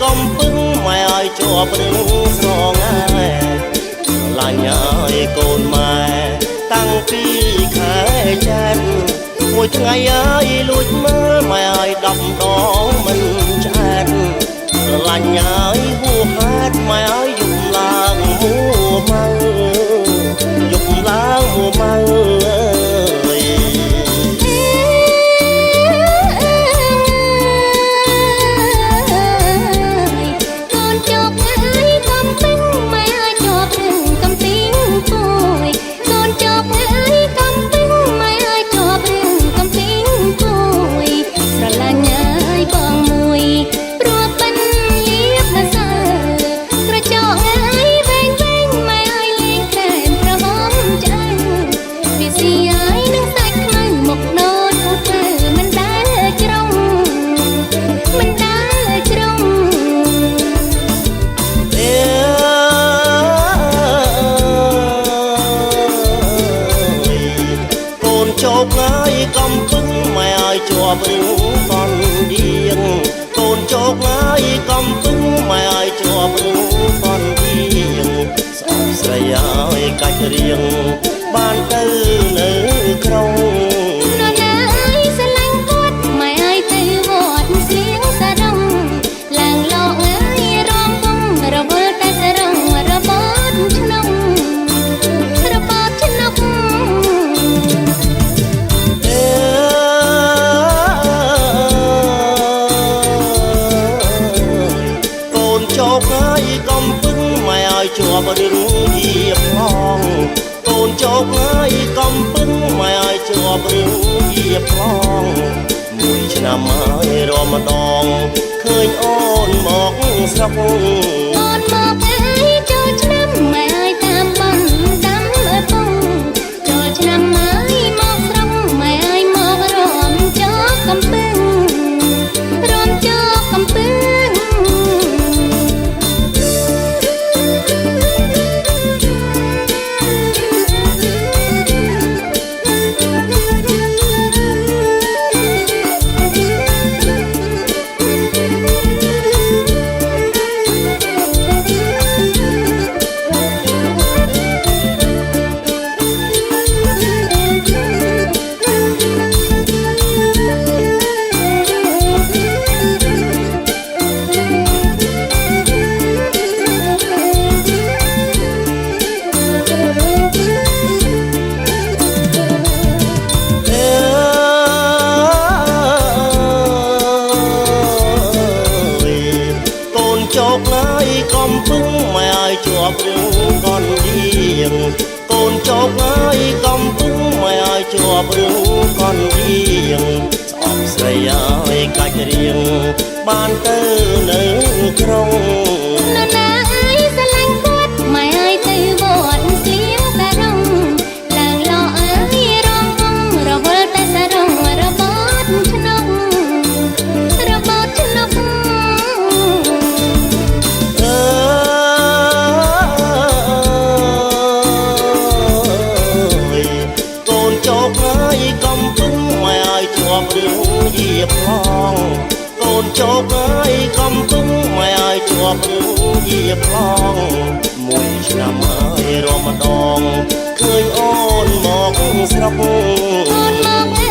កំពឹងម៉ែឲ្យជាប់រឹងស្រងាលាញ់ឲ្យកូនម៉ែតាំងពីខែចែនមួយថ្ងៃឲ្យលួចមើលម៉ែឲ្យ10 ដងមិនឆ្អែតលាញ់ឲ្យហួហេតុម៉ែឲ្យយប់ឡើងមួម៉ៅយប់ឡើងមួម៉ៅជោគហើយកំពឹងម៉ែឲ្យជាប់រឹងកនដៀងកូនជោគហើយកំពឹងម៉ែឲ្យជាប់រឹងកនដៀងស្អប់ស្រីឲ្យកាច់រៀងបានទៅនៅក្រុងនរណាអើយស្រឡាញ់គាត់ម៉ែឲ្យទៅវត្តស្លៀងសារំឡើងលោកអើយរំគំរវល់តែសរងរបត់ឆ្នាំរបត់ឆ្នាំជោគហើយកំពឹងម៉ែឲ្យជាប់រឹងជាផងកូនជោគហើយកំពឹងម៉ែឲ្យជាប់រឹងជាផងមួយឆ្នាំហើយរំដងឃើញអូនមកស្រុកអូនមកអើយចូលឆ្នាំម៉ែឲ្យតាមបងតាមឪពុកចូលឆ្នាំហើយមកស្រុកម៉ែឲ្យមករំជោគកំពឹងរំជោគកំពឹងជោគហើយកំពឹងម៉ែឲ្យជាប់រឹងកនដៀងកូនជោគហើយកំពឹងម៉ែឲ្យជាប់រឹងកនដៀងស្អប់ស្រីឲ្យកាច់រៀងបានទៅនៅក្រុងនរណាអើយស្រឡាញ់គាត់ម៉ែឲ្យទៅវត្តស្លៀងសារំឡើងលោកអើយរងគំរវល់តែសារំរបត់ឆ្នាំរបត់ឆ្នាំជោគហើយកំពឹងម៉ែឲ្យជាប់រឹងជាផងកូនជោគហើយកំពឹងម៉ែឲ្យជាប់រឹងជាផងមួយឆ្នាំហើយរំដងឃើញអូនមកស្រុកអូនមក